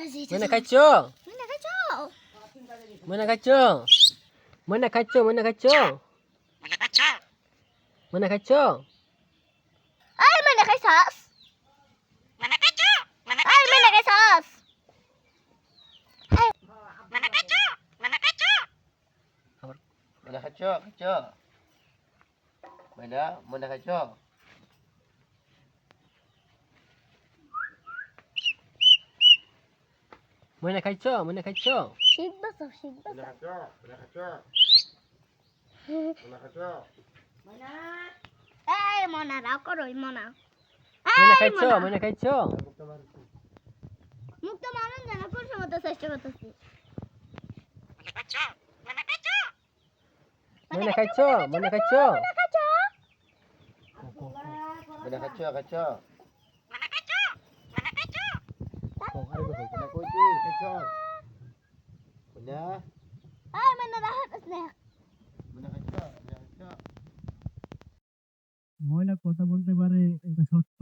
Mana kacau? Mana kacau? Mana kacau? Mana kacau? Mana kacau? Mana kacau? Ay, mana kacau? Ay, mana kacau? Mana kacau, kacau. Mana kacau. Mana kacau? Mana kacau? Shit basah, shit Mana basah. kacau, mana kacau. Mana kacau. Ay, mona raw koroy mona. Mana Ay, kacau? mona. Mana kacau? মুখ তো মানুন জানা করছে মতো চেষ্টা করতেছি Mana kacau? Mana kacau? Mana kacau, kacau. Oh, ada gua. Mana kucing, kacau. Mana? ay mana rahat asne Mana kacau, mana kacau. মহিলা কথা বলতে পারে এটা সত্য